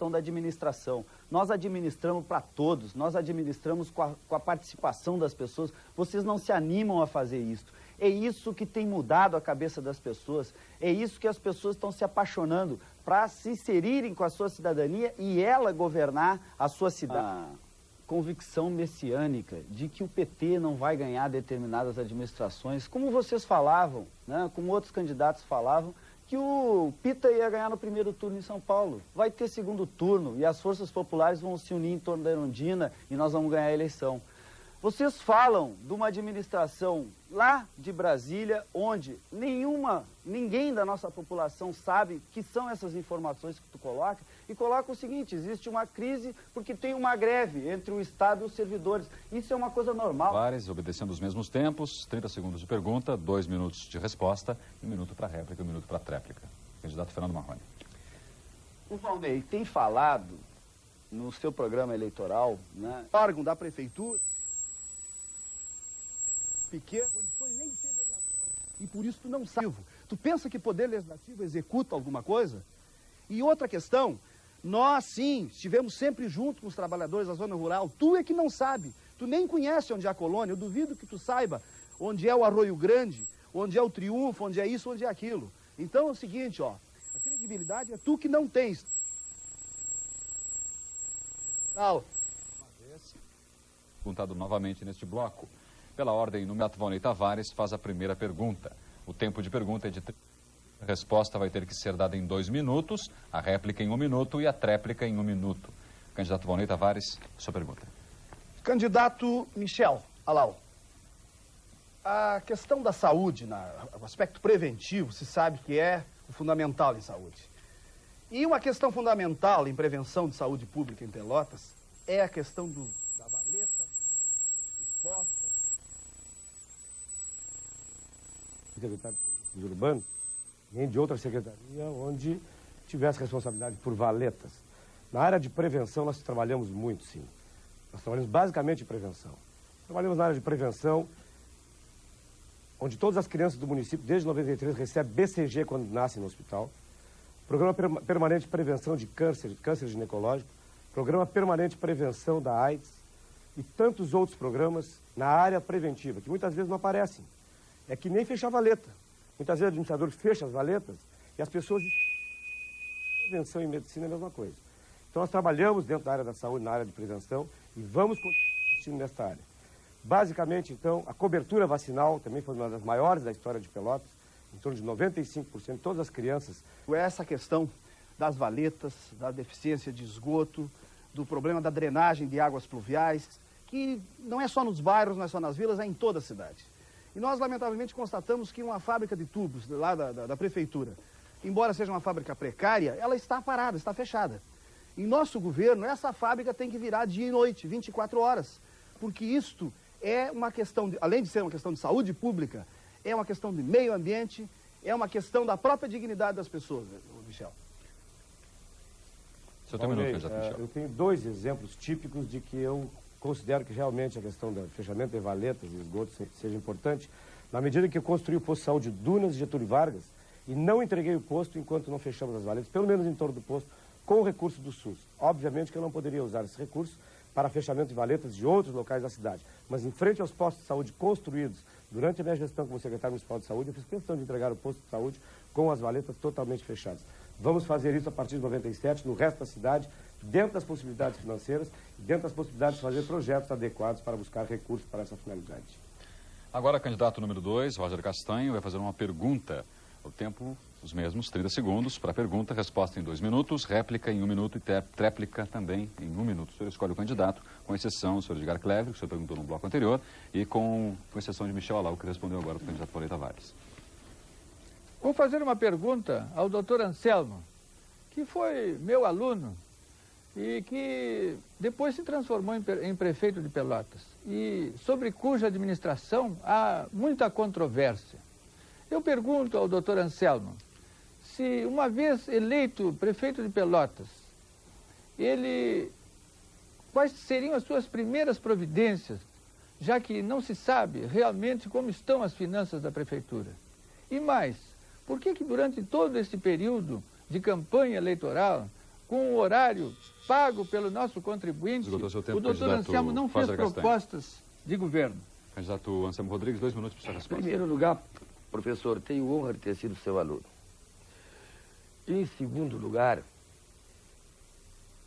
da administração. Nós administramos para todos, nós administramos com a participação das pessoas. Vocês não se animam a fazer isso. É isso que tem mudado a cabeça das pessoas. É isso que as pessoas estão se apaixonando para se inserirem com a sua cidadania e ela governar a sua cidade. A convicção messiânica de que o PT não vai ganhar determinadas administrações, como vocês falavam, né, como outros candidatos falavam, que o Pita ia ganhar no primeiro turno em São Paulo. Vai ter segundo turno e as forças populares vão se unir em torno da Erundina e nós vamos ganhar a eleição. Vocês falam de uma administração lá de Brasília, onde ninguém da nossa população sabe que são essas informações que tu coloca, e coloca o seguinte: existe uma crise porque tem uma greve entre o Estado e os servidores. Isso é uma coisa normal. Vários, obedecendo os mesmos tempos, 30 segundos de pergunta, 2 minutos de resposta, 1 minuto para réplica e 1 minuto para tréplica. Candidato Fernando Marrone. O Valnei tem falado no seu programa eleitoral, né, órgão da prefeitura, pequeno, nem ser vereador. E por isso tu não sabe. Tu pensa que poder legislativo executa alguma coisa? E outra questão, nós sim, estivemos sempre junto com os trabalhadores da zona rural. Tu é que não sabe. Tu nem conhece onde é a colônia. Eu duvido que tu saiba onde é o Arroio Grande, onde é o Triunfo, onde é isso, onde é aquilo. Então é o seguinte, ó, a credibilidade é tu que não tens. Perguntado novamente neste bloco. Pela ordem, no Candidato Valnei Tavares faz a primeira pergunta. O tempo de pergunta é de 30. A resposta vai ter que ser dada em 2 minutos, a réplica em 1 minuto e a tréplica em 1 minuto. Candidato Valnei Tavares, sua pergunta. Candidato Michel Alau, a questão da saúde, o aspecto preventivo, se sabe que é o fundamental em saúde. E uma questão fundamental em prevenção de saúde pública em Pelotas é a questão da valeta, exposta. Secretário de Urbano, nem de outra secretaria onde tivesse responsabilidade por valetas. Na área de prevenção nós trabalhamos muito, sim. Nós trabalhamos basicamente em prevenção. Trabalhamos na área de prevenção, onde todas as crianças do município, desde 93, recebem BCG quando nascem no hospital. Programa permanente de prevenção de câncer ginecológico. Programa permanente de prevenção da AIDS. E tantos outros programas na área preventiva, que muitas vezes não aparecem. É que nem fechar a valeta. Muitas vezes o administrador fecha as valetas e as pessoas... Prevenção em medicina é a mesma coisa. Então nós trabalhamos dentro da área da saúde, na área de prevenção, e vamos continuar investindo nesta área. Basicamente, então, a cobertura vacinal também foi uma das maiores da história de Pelotas, em torno de 95% de todas as crianças. Essa questão das valetas, da deficiência de esgoto, do problema da drenagem de águas pluviais, que não é só nos bairros, não é só nas vilas, é em toda a cidade. E nós, lamentavelmente, constatamos que uma fábrica de tubos lá da prefeitura, embora seja uma fábrica precária, ela está parada, está fechada. Em nosso governo, essa fábrica tem que virar dia e noite, 24 horas, porque isto é uma questão, além de ser uma questão de saúde pública, é uma questão de meio ambiente, é uma questão da própria dignidade das pessoas, Michel. Eu tenho 2 exemplos típicos de que eu considero que realmente a questão do fechamento de valetas e esgotos seja importante, na medida que eu construí o posto de saúde Dunas e Getúlio Vargas e não entreguei o posto enquanto não fechamos as valetas, pelo menos em torno do posto, com o recurso do SUS. Obviamente que eu não poderia usar esse recurso para fechamento de valetas de outros locais da cidade, mas em frente aos postos de saúde construídos durante a minha gestão como secretário municipal de saúde, eu fiz questão de entregar o posto de saúde com as valetas totalmente fechadas. Vamos fazer isso a partir de 97, no resto da cidade, dentro das possibilidades financeiras, dentro das possibilidades de fazer projetos adequados para buscar recursos para essa finalidade. Agora, candidato número 2, Roger Castanho, vai fazer uma pergunta. O tempo, os mesmos, 30 segundos para a pergunta, resposta em 2 minutos, réplica em 1 minuto e tréplica também em 1 minuto. O senhor escolhe o candidato, com exceção do senhor Edgar Clever, que o senhor perguntou no bloco anterior, e com exceção de Michel Alau, que respondeu agora para o candidato Valnei Tavares. Vou fazer uma pergunta ao doutor Anselmo, que foi meu aluno e que depois se transformou em prefeito de Pelotas, e sobre cuja administração há muita controvérsia. Eu pergunto ao doutor Anselmo, se uma vez eleito prefeito de Pelotas, quais seriam as suas primeiras providências, já que não se sabe realmente como estão as finanças da prefeitura? E mais, por que durante todo esse período de campanha eleitoral com o horário pago pelo nosso contribuinte, Esgotou seu tempo, o doutor candidato Anselmo não fez Roger Castanho. propostas de governo. Candidato Anselmo Rodrigues, 2 minutos para sua Em resposta. primeiro lugar, professor, tenho honra de ter sido seu aluno. Em segundo lugar,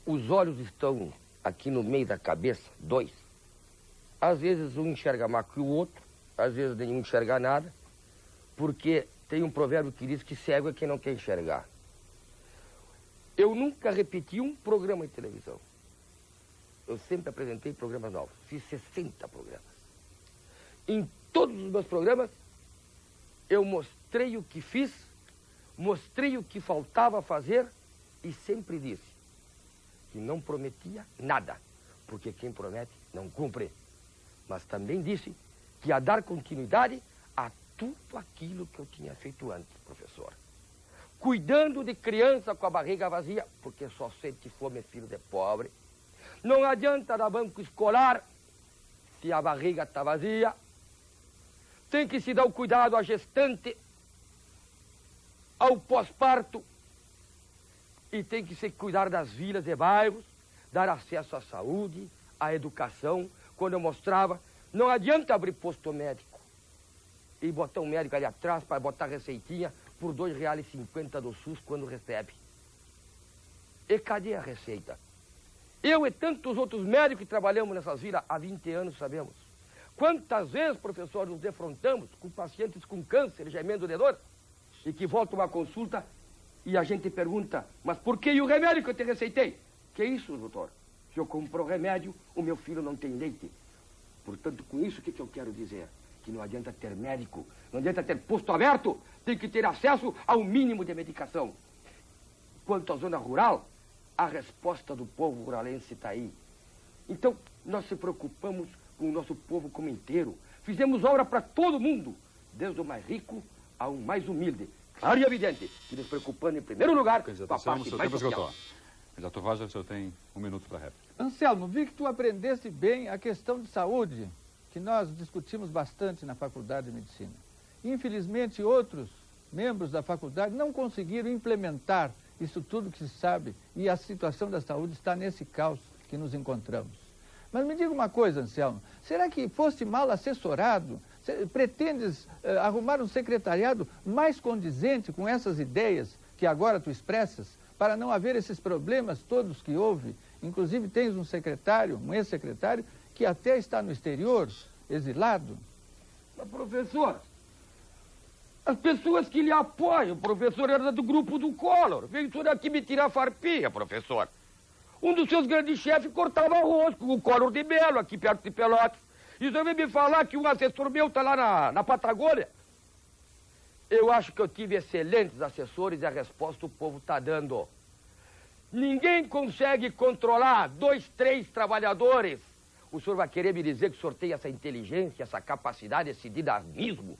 os olhos estão aqui no meio da cabeça, 2. Às vezes um enxerga mais que o outro, às vezes nenhum enxerga nada, porque tem um provérbio que diz que cego é quem não quer enxergar. Eu nunca repeti um programa de televisão. Eu sempre apresentei programas novos. Fiz 60 programas. Em todos os meus programas, eu mostrei o que fiz, mostrei o que faltava fazer e sempre disse que não prometia nada, porque quem promete não cumpre. Mas também disse que ia dar continuidade a tudo aquilo que eu tinha feito antes, professor. Cuidando de criança com a barriga vazia, porque só sente fome filho de pobre. Não adianta dar banco escolar se a barriga está vazia. Tem que se dar o cuidado à gestante, ao pós-parto, e tem que se cuidar das vilas e bairros, dar acesso à saúde, à educação. Quando eu mostrava, não adianta abrir posto médico e botar um médico ali atrás para botar receitinha por R$ 2,50 do SUS quando recebe. E cadê a receita? Eu e tantos outros médicos que trabalhamos nessas vilas há 20 anos sabemos. Quantas vezes, professor, nos defrontamos com pacientes com câncer, gemendo de dor, e que voltam uma consulta e a gente pergunta, mas por que o remédio que eu te receitei? Que isso, doutor? Se eu compro remédio, o meu filho não tem leite. Portanto, com isso, o que eu quero dizer? Que não adianta ter médico, não adianta ter posto aberto, tem que ter acesso ao mínimo de medicação. Quanto à zona rural, a resposta do povo ruralense está aí. Então, nós se preocupamos com o nosso povo como inteiro. Fizemos obra para todo mundo, desde o mais rico ao mais humilde. Claro e evidente, que nos preocupando em primeiro lugar com a parte mais social. Candidato Roger, o senhor tem 1 minuto para a réplica. Anselmo, vi que tu aprendeste bem a questão de saúde, que nós discutimos bastante na Faculdade de Medicina. Infelizmente, outros membros da faculdade não conseguiram implementar isso tudo que se sabe, e a situação da saúde está nesse caos que nos encontramos. Mas me diga uma coisa, Anselmo, será que foste mal assessorado? Pretendes arrumar um secretariado mais condizente com essas ideias que agora tu expressas, para não haver esses problemas todos que houve? Inclusive tens um secretário, um ex-secretário, que até está no exterior, exilado. Mas, professor, as pessoas que lhe apoiam, professor, era do grupo do Collor. Veio tudo aqui me tirar farpinha, professor. Um dos seus grandes chefes cortava arroz com o Collor de Melo, aqui perto de Pelotas. E você veio me falar que um assessor meu está lá na Patagônia. Eu acho que eu tive excelentes assessores e a resposta o povo está dando. Ninguém consegue controlar 2, 3 trabalhadores. O senhor vai querer me dizer que o senhor tem essa inteligência, essa capacidade, esse dinamismo,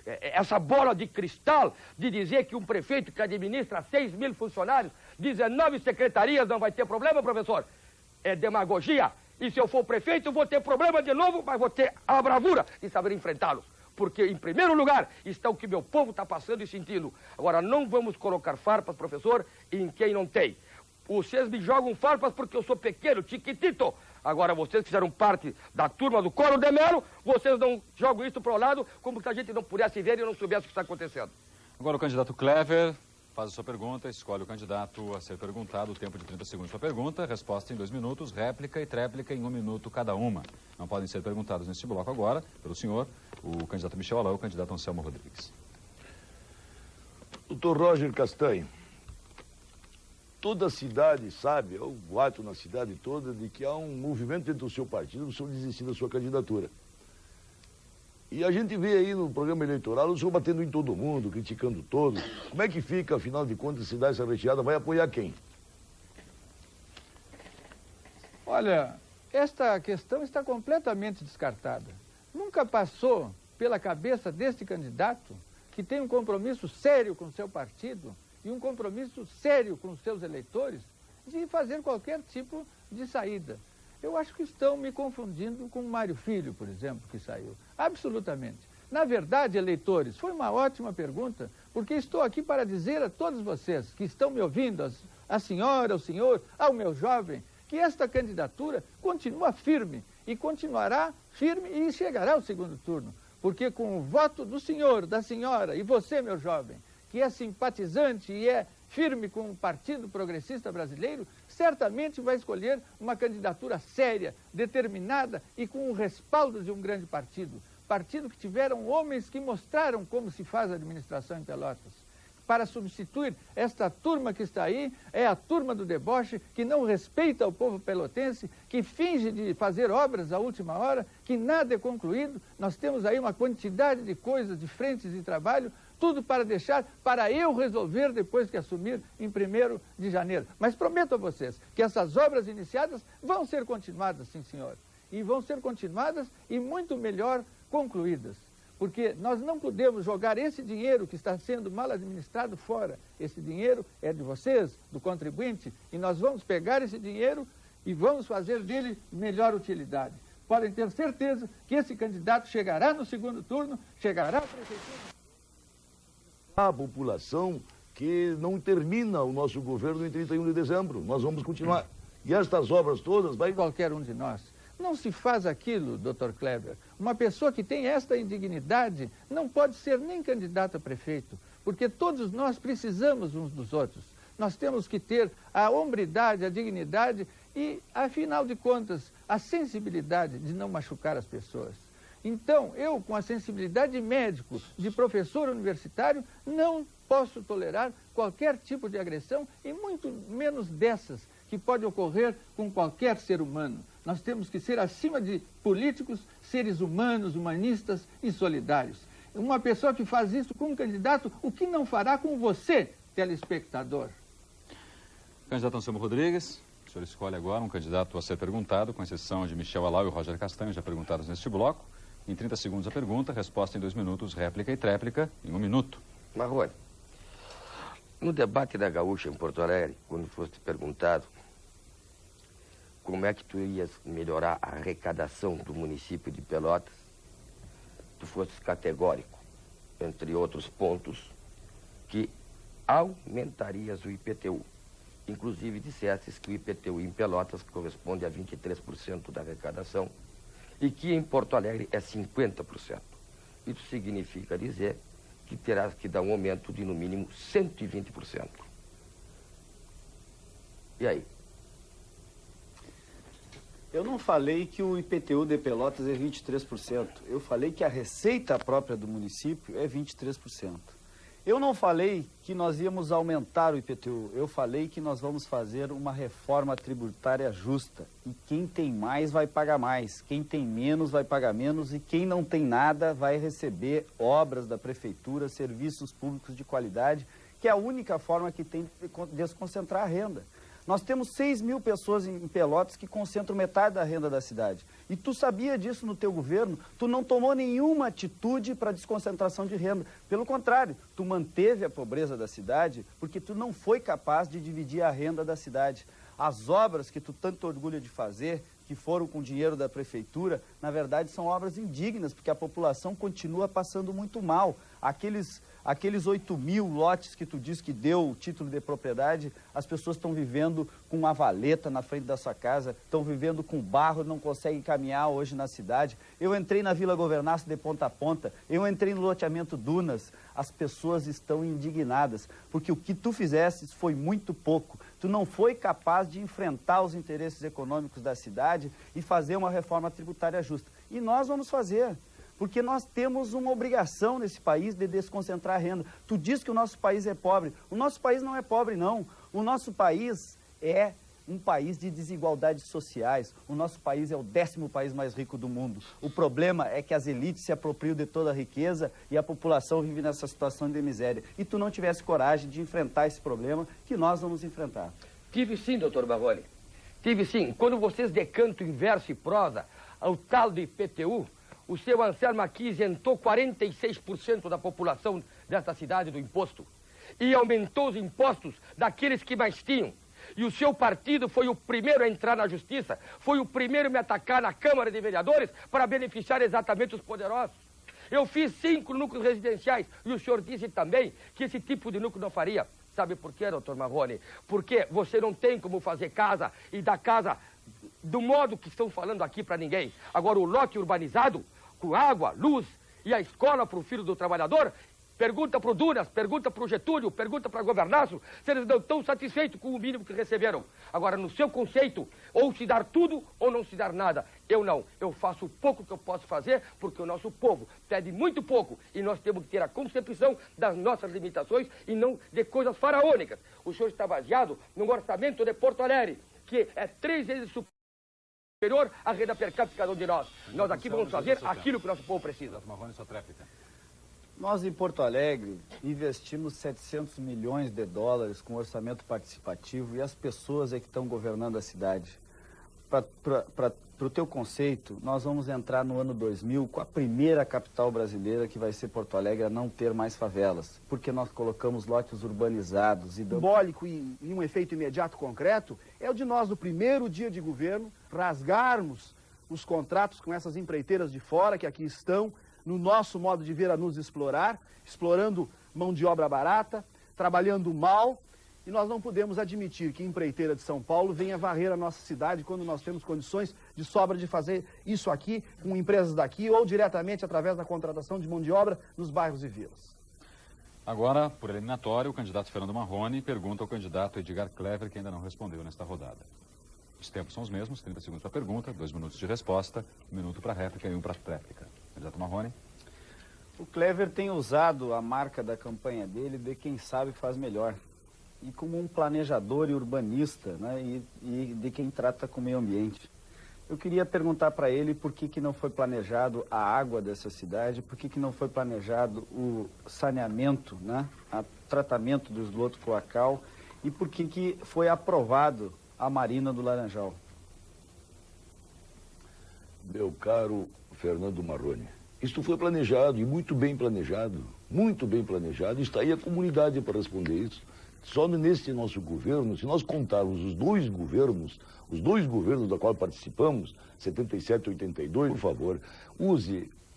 essa bola de cristal de dizer que um prefeito que administra 6.000 funcionários, 19 secretarias, não vai ter problema, professor? É demagogia. E se eu for prefeito, eu vou ter problema de novo, mas vou ter a bravura de saber enfrentá-los. Porque, em primeiro lugar, está o que meu povo está passando e sentindo. Agora, não vamos colocar farpas, professor, em quem não tem. Vocês me jogam farpas porque eu sou pequeno, chiquitito. Agora, vocês fizeram parte da turma do Collor de Melo, vocês não jogam isso para o lado como se a gente não pudesse ver e não soubesse o que está acontecendo. Agora o candidato Clever faz a sua pergunta, escolhe o candidato a ser perguntado, o tempo de 30 segundos para a pergunta, resposta em 2 minutos, réplica e tréplica em 1 minuto cada uma. Não podem ser perguntados neste bloco agora, pelo senhor, o candidato Michel Alain, o candidato Anselmo Rodrigues. Doutor Roger Castanho, toda a cidade sabe, é o boato na cidade toda, de que há um movimento dentro do seu partido para o senhor desistir da sua candidatura. E a gente vê aí no programa eleitoral o senhor batendo em todo mundo, criticando todos. Como é que fica, afinal de contas, se dá essa retirada? Vai apoiar quem? Olha, esta questão está completamente descartada. Nunca passou pela cabeça deste candidato, que tem um compromisso sério com o seu partido e um compromisso sério com os seus eleitores, de fazer qualquer tipo de saída. Eu acho que estão me confundindo com o Mário Filho, por exemplo, que saiu. Absolutamente. Na verdade, eleitores, foi uma ótima pergunta, porque estou aqui para dizer a todos vocês que estão me ouvindo, a senhora, o senhor, ao meu jovem, que esta candidatura continua firme e continuará firme e chegará ao segundo turno, porque com o voto do senhor, da senhora e você, meu jovem, que é simpatizante e é firme com o Partido Progressista Brasileiro, certamente vai escolher uma candidatura séria, determinada e com o respaldo de um grande partido. Partido que tiveram homens que mostraram como se faz a administração em Pelotas. Para substituir esta turma que está aí, é a turma do deboche, que não respeita o povo pelotense, que finge de fazer obras à última hora, que nada é concluído. Nós temos aí uma quantidade de coisas, de frentes de trabalho, tudo para deixar, para eu resolver depois que assumir em 1º de janeiro. Mas prometo a vocês que essas obras iniciadas vão ser continuadas, sim senhor. E vão ser continuadas e muito melhor concluídas. Porque nós não podemos jogar esse dinheiro que está sendo mal administrado fora. Esse dinheiro é de vocês, do contribuinte, e nós vamos pegar esse dinheiro e vamos fazer dele melhor utilidade. Podem ter certeza que esse candidato chegará no segundo turno, chegará à prefeitura. A população que não termina o nosso governo em 31 de dezembro. Nós vamos continuar. E estas obras todas vai... Qualquer um de nós. Não se faz aquilo, Dr. Kleber. Uma pessoa que tem esta indignidade não pode ser nem candidato a prefeito, porque todos nós precisamos uns dos outros. Nós temos que ter a hombridade, a dignidade e, afinal de contas, a sensibilidade de não machucar as pessoas. Então, eu, com a sensibilidade de médico, de professor universitário, não posso tolerar qualquer tipo de agressão e muito menos dessas que pode ocorrer com qualquer ser humano. Nós temos que ser, acima de políticos, seres humanos, humanistas e solidários. Uma pessoa que faz isso com um candidato, o que não fará com você, telespectador? Candidato Anselmo Rodrigues, o senhor escolhe agora um candidato a ser perguntado, com exceção de Michel Alau e Roger Castanho, já perguntados neste bloco. Em 30 segundos a pergunta, resposta em 2 minutos, réplica e tréplica em 1 minuto. Marrone, no debate da Gaúcha em Porto Alegre, quando foste perguntado como é que tu ias melhorar a arrecadação do município de Pelotas, tu fostes categórico, entre outros pontos, que aumentarias o IPTU. Inclusive dissestes que o IPTU em Pelotas corresponde a 23% da arrecadação e que em Porto Alegre é 50%. Isso significa dizer que terás que dar um aumento de no mínimo 120%. E aí? Eu não falei que o IPTU de Pelotas é 23%. Eu falei que a receita própria do município é 23%. Eu não falei que nós íamos aumentar o IPTU. Eu falei que nós vamos fazer uma reforma tributária justa. E quem tem mais vai pagar mais. Quem tem menos vai pagar menos. E quem não tem nada vai receber obras da prefeitura, serviços públicos de qualidade, que é a única forma que tem de desconcentrar a renda. Nós temos 6 mil pessoas em Pelotas que concentram metade da renda da cidade. E tu sabia disso no teu governo? Tu não tomou nenhuma atitude para desconcentração de renda. Pelo contrário, tu manteve a pobreza da cidade porque tu não foi capaz de dividir a renda da cidade. As obras que tu tanto orgulha de fazer, que foram com dinheiro da prefeitura, na verdade são obras indignas, porque a população continua passando muito mal. Aqueles 8 mil lotes que tu diz que deu o título de propriedade, as pessoas estão vivendo com uma valeta na frente da sua casa, estão vivendo com barro, não conseguem caminhar hoje na cidade. Eu entrei na Vila Governaço de ponta a ponta, eu entrei no loteamento Dunas, as pessoas estão indignadas, porque o que tu fizeste foi muito pouco. Tu não foi capaz de enfrentar os interesses econômicos da cidade e fazer uma reforma tributária justa. E nós vamos fazer. Porque nós temos uma obrigação nesse país de desconcentrar a renda. Tu diz que o nosso país é pobre. O nosso país não é pobre, não. O nosso país é um país de desigualdades sociais. O nosso país é o 10º país mais rico do mundo. O problema é que as elites se apropriam de toda a riqueza e a população vive nessa situação de miséria. E tu não tivesse coragem de enfrentar esse problema que nós vamos enfrentar. Tive sim, doutor Marrone. Tive sim. Quando vocês decantam em verso e prosa ao tal de IPTU, o seu Anselmo aqui isentou 46% da população desta cidade do imposto. E aumentou os impostos daqueles que mais tinham. E o seu partido foi o primeiro a entrar na justiça, foi o primeiro a me atacar na Câmara de Vereadores para beneficiar exatamente os poderosos. Eu fiz 5 núcleos residenciais e o senhor disse também que esse tipo de núcleo não faria. Sabe por quê, doutor Marrone? Porque você não tem como fazer casa e dar casa do modo que estão falando aqui para ninguém. Agora, o lote urbanizado, com água, luz e a escola para o filho do trabalhador, pergunta para o Dunas, pergunta para o Getúlio, pergunta para o Governaço, se eles não estão satisfeitos com o mínimo que receberam. Agora, no seu conceito, ou se dar tudo ou não se dar nada. Eu não. Eu faço o pouco que eu posso fazer, porque o nosso povo pede muito pouco. E nós temos que ter a concepção das nossas limitações e não de coisas faraônicas. O senhor está baseado no orçamento de Porto Alegre, que é 3 vezes superior à renda per capita de cada um de nós. Nós aqui vamos fazer aquilo que o nosso povo precisa. Marrone, sua tréplica. Nós, em Porto Alegre, investimos 700 milhões de dólares com orçamento participativo e as pessoas é que estão governando a cidade. Para o teu conceito, nós vamos entrar no ano 2000 com a primeira capital brasileira, que vai ser Porto Alegre, a não ter mais favelas, porque nós colocamos lotes urbanizados e... Simbólico e um efeito imediato concreto é o de nós, no primeiro dia de governo, rasgarmos os contratos com essas empreiteiras de fora que aqui estão, no nosso modo de ver, a nos explorar, explorando mão de obra barata, trabalhando mal, e nós não podemos admitir que empreiteira de São Paulo venha varrer a nossa cidade quando nós temos condições de sobra de fazer isso aqui com empresas daqui ou diretamente através da contratação de mão de obra nos bairros e vilas. Agora, por eliminatório, o candidato Fernando Marrone pergunta ao candidato Edgar Clever, que ainda não respondeu nesta rodada. Os tempos são os mesmos, 30 segundos para a pergunta, 2 minutos de resposta, 1 minuto para a réplica e 1 para a tréplica. Candidato Marrone. O Clever tem usado a marca da campanha dele de quem sabe faz melhor. E como um planejador e urbanista, né, e de quem trata com o meio ambiente. Eu queria perguntar para ele por que não foi planejado a água dessa cidade, por que não foi planejado o saneamento, né, o tratamento do esgoto cloacal e por que foi aprovado a Marina do Laranjal. Meu caro Fernando Marrone, isto foi planejado e muito bem planejado, está aí a comunidade para responder isso. Só nesse nosso governo, se nós contarmos os dois governos da qual participamos, 77 e 82, por favor,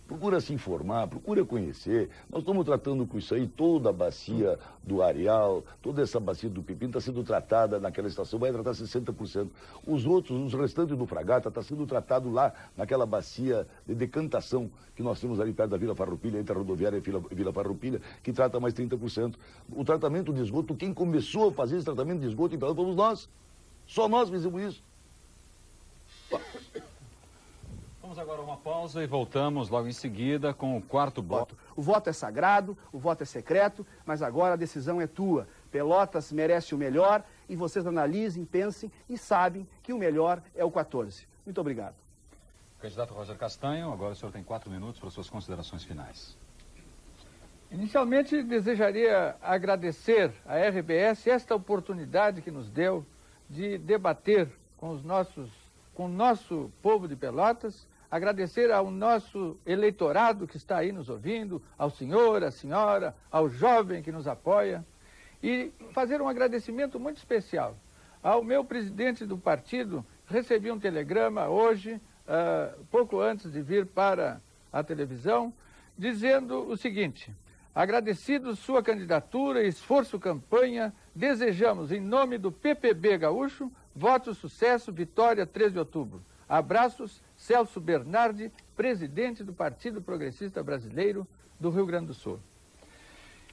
procura se informar, procura conhecer. Nós estamos tratando com isso aí, toda a bacia do Areal, toda essa bacia do Pepino está sendo tratada naquela estação, vai tratar 60%. Os restantes do Fragata está sendo tratado lá naquela bacia de decantação que nós temos ali perto da Vila Farroupilha, entre a rodoviária e Vila Farroupilha, que trata mais 30%. O tratamento de esgoto, quem começou a fazer esse tratamento de esgoto, então, fomos nós. Só nós fizemos isso. Vamos agora a uma pausa e voltamos logo em seguida com o quarto bloco. O voto é sagrado, o voto é secreto, mas agora a decisão é tua. Pelotas merece o melhor e vocês analisem, pensem e sabem que o melhor é o 14. Muito obrigado. Candidato Roger Castanho, agora o senhor tem 4 minutos para suas considerações finais. Inicialmente, desejaria agradecer à RBS esta oportunidade que nos deu de debater com o nosso povo de Pelotas, agradecer ao nosso eleitorado que está aí nos ouvindo, ao senhor, à senhora, ao jovem que nos apoia, e fazer um agradecimento muito especial ao meu presidente do partido. Recebi um telegrama hoje, pouco antes de vir para a televisão, dizendo o seguinte: agradecido sua candidatura e esforço campanha, desejamos, em nome do PPB Gaúcho, voto, sucesso, vitória, 13 de outubro. Abraços, Celso Bernardi, presidente do Partido Progressista Brasileiro do Rio Grande do Sul.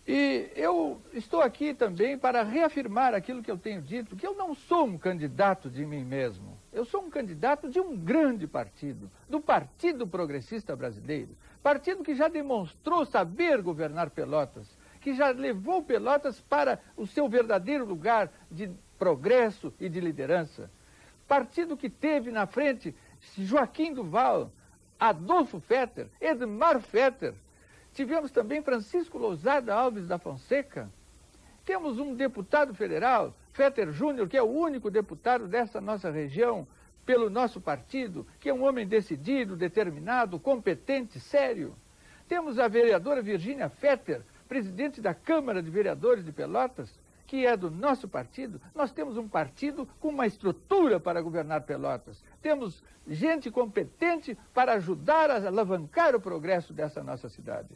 E eu estou aqui também para reafirmar aquilo que eu tenho dito, que eu não sou um candidato de mim mesmo. Eu sou um candidato de um grande partido, do Partido Progressista Brasileiro. Partido que já demonstrou saber governar Pelotas, que já levou Pelotas para o seu verdadeiro lugar de progresso e de liderança. Partido que teve na frente Joaquim Duval, Adolfo Fetter, Edmar Fetter. Tivemos também Francisco Lousada Alves da Fonseca. Temos um deputado federal, Fetter Júnior, que é o único deputado dessa nossa região, pelo nosso partido, que é um homem decidido, determinado, competente, sério. Temos a vereadora Virgínia Fetter, presidente da Câmara de Vereadores de Pelotas, que é do nosso partido, nós temos um partido com uma estrutura para governar Pelotas. Temos gente competente para ajudar a alavancar o progresso dessa nossa cidade.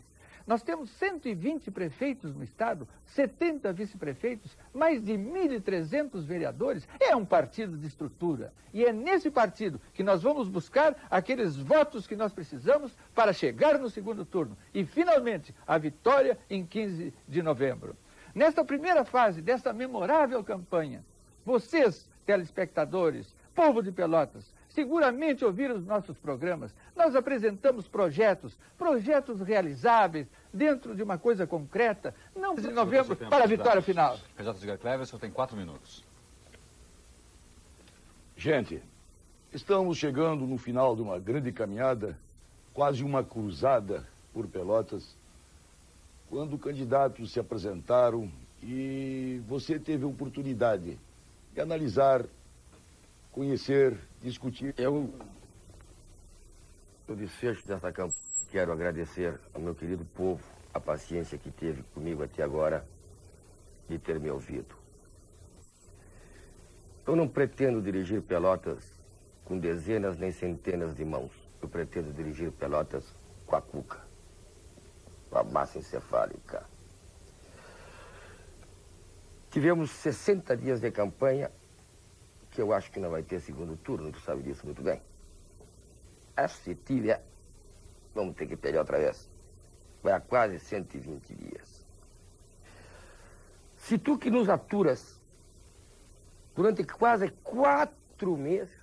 Nós temos 120 prefeitos no estado, 70 vice-prefeitos, mais de 1.300 vereadores. É um partido de estrutura. E é nesse partido que nós vamos buscar aqueles votos que nós precisamos para chegar no segundo turno. E, finalmente, a vitória em 15 de novembro. Nesta primeira fase desta memorável campanha, vocês, telespectadores, povo de Pelotas, seguramente ouviram os nossos programas. Nós apresentamos projetos realizáveis, dentro de uma coisa concreta, não de novembro para a vitória final. Candidato Edgar Clever, o senhor tem 4 minutos. Gente, estamos chegando no final de uma grande caminhada, quase uma cruzada por Pelotas, quando candidatos se apresentaram e você teve a oportunidade de analisar, conhecer, discutir. No desfecho desta campanha, quero agradecer ao meu querido povo a paciência que teve comigo até agora de ter me ouvido. Eu não pretendo dirigir Pelotas com dezenas nem centenas de mãos. Eu pretendo dirigir Pelotas com a cuca, com a massa encefálica. Tivemos 60 dias de campanha, que eu acho que não vai ter segundo turno, tu sabe disso muito bem. Se tiver, vamos ter que pegar outra vez. Vai a quase 120 dias. Se tu que nos aturas durante quase 4 meses,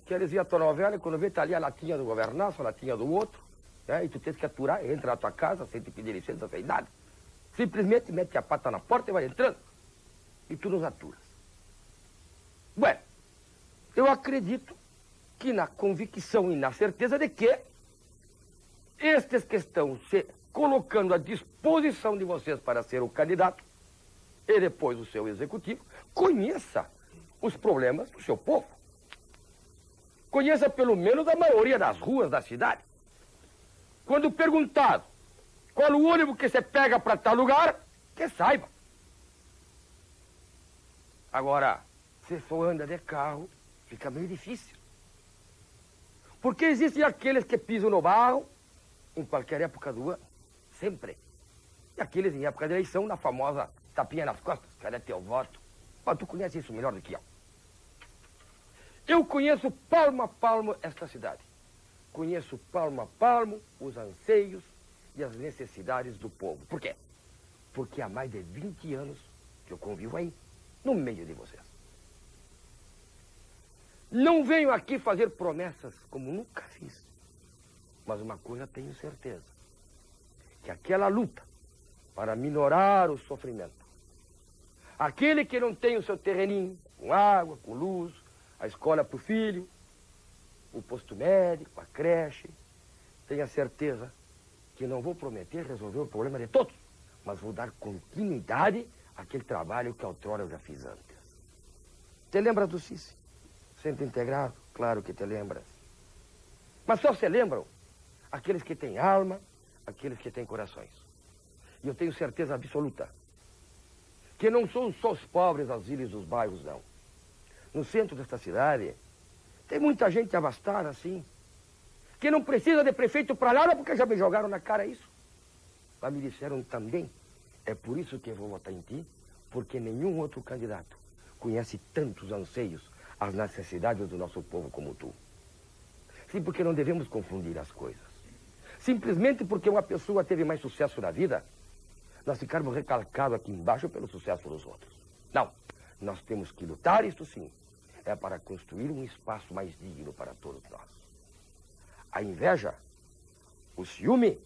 queres ver a tua novela e quando vê tá ali a latinha do governaço, a latinha do outro, né? E tu tens que aturar, entra na tua casa sem te pedir licença, sem nada. Simplesmente mete a pata na porta e vai entrando. E tu nos aturas. Bueno, eu acredito que na convicção e na certeza de que estes que estão se colocando à disposição de vocês para ser o candidato e depois o seu executivo, conheça os problemas do seu povo. Conheça pelo menos a maioria das ruas da cidade. Quando perguntado qual o ônibus que você pega para tal lugar, que saiba. Agora, se só anda de carro, fica meio difícil. Porque existem aqueles que pisam no barro em qualquer época do ano, sempre. E aqueles em época de eleição, na famosa tapinha nas costas, cadê teu voto? Mas tu conhece isso melhor do que eu. Eu conheço palmo a palmo esta cidade. Conheço palmo a palmo os anseios e as necessidades do povo. Por quê? Porque há mais de 20 anos que eu convivo aí, no meio de vocês. Não venho aqui fazer promessas como nunca fiz. Mas uma coisa tenho certeza. Que aquela luta para minorar o sofrimento. Aquele que não tem o seu terreninho, com água, com luz, a escola para o filho, o posto médico, a creche, tenha certeza que não vou prometer resolver o problema de todos, mas vou dar continuidade àquele trabalho que outrora eu já fiz antes. Te lembras do Cici? Centro Integrado? Claro que te lembras. Mas só se lembram aqueles que têm alma, aqueles que têm corações. E eu tenho certeza absoluta que não são só os pobres asilos dos bairros, não. No centro desta cidade, tem muita gente abastada, assim, que não precisa de prefeito para nada porque já me jogaram na cara isso. Mas me disseram também, é por isso que eu vou votar em ti, porque nenhum outro candidato conhece tantos anseios, as necessidades do nosso povo como tu. Sim, porque não devemos confundir as coisas. Simplesmente porque uma pessoa teve mais sucesso na vida, nós ficarmos recalcados aqui embaixo pelo sucesso dos outros. Não, nós temos que lutar, isso sim, é para construir um espaço mais digno para todos nós. A inveja, o ciúme,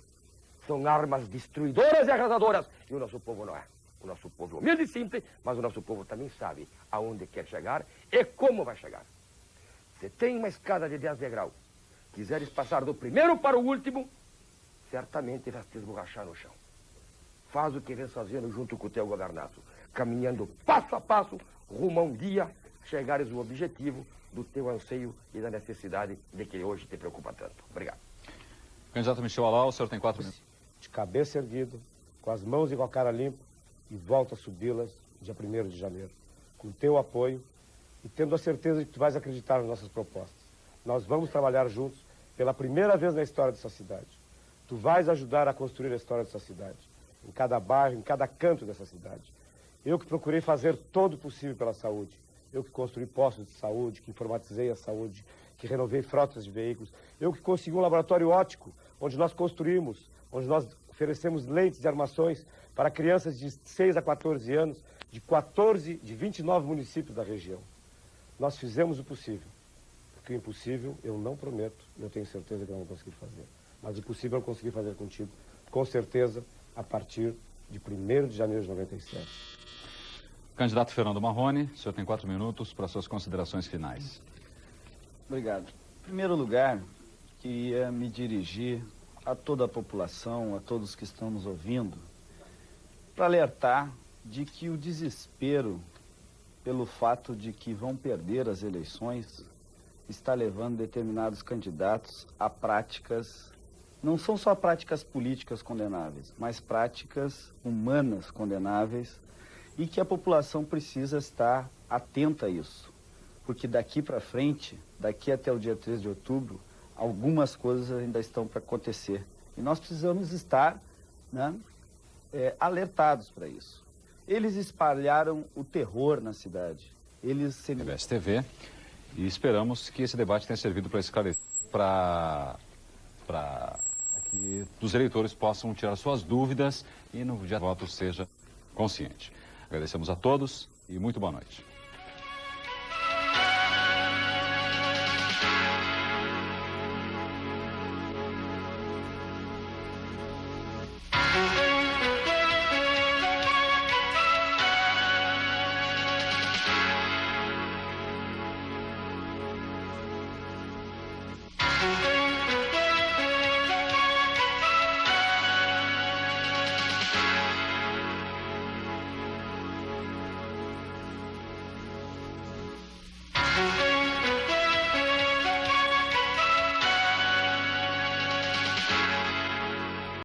são armas destruidoras e arrasadoras, e o nosso povo não é. O nosso povo é humilde e simples, mas o nosso povo também sabe aonde quer chegar e como vai chegar. Se tem uma escada de 10 degraus, quiseres passar do primeiro para o último, certamente vais te esborrachar no chão. Faz o que vem fazendo junto com o teu governaço, caminhando passo a passo, rumo a um dia chegares ao objetivo do teu anseio e da necessidade de que hoje te preocupa tanto. Obrigado. Candidato Michel Alau, o senhor tem 4 minutos. De cabeça erguida, com as mãos e com a cara limpa, e volta a subi-las dia 1º de janeiro, com o teu apoio e tendo a certeza de que tu vais acreditar nas nossas propostas. Nós vamos trabalhar juntos pela primeira vez na história dessa cidade. Tu vais ajudar a construir a história dessa cidade, em cada bairro, em cada canto dessa cidade. Eu que procurei fazer todo o possível pela saúde, eu que construí postos de saúde, que informatizei a saúde, que renovei frotas de veículos, eu que consegui um laboratório óptico, onde nós construímos, onde nós oferecemos lentes e armações para crianças de 6 a 14 anos, de 29 municípios da região. Nós fizemos o possível, porque o impossível eu não prometo, eu tenho certeza que eu não vou conseguir fazer. Mas o possível eu consegui fazer contigo, com certeza, a partir de 1º de janeiro de 97. Candidato Fernando Marrone, o senhor tem 4 minutos para suas considerações finais. Obrigado. Em primeiro lugar, queria me dirigir a toda a população, a todos que estão nos ouvindo, para alertar de que o desespero pelo fato de que vão perder as eleições está levando determinados candidatos a práticas, não são só práticas políticas condenáveis, mas práticas humanas condenáveis, e que a população precisa estar atenta a isso. Porque daqui para frente, daqui até o dia 3 de outubro, algumas coisas ainda estão para acontecer. E nós precisamos estar, né, alertados para isso. Eles espalharam o terror na cidade. RBS TV, e esperamos que esse debate tenha servido para esclarecer, para que os eleitores possam tirar suas dúvidas e no dia do voto seja consciente. Agradecemos a todos e muito boa noite.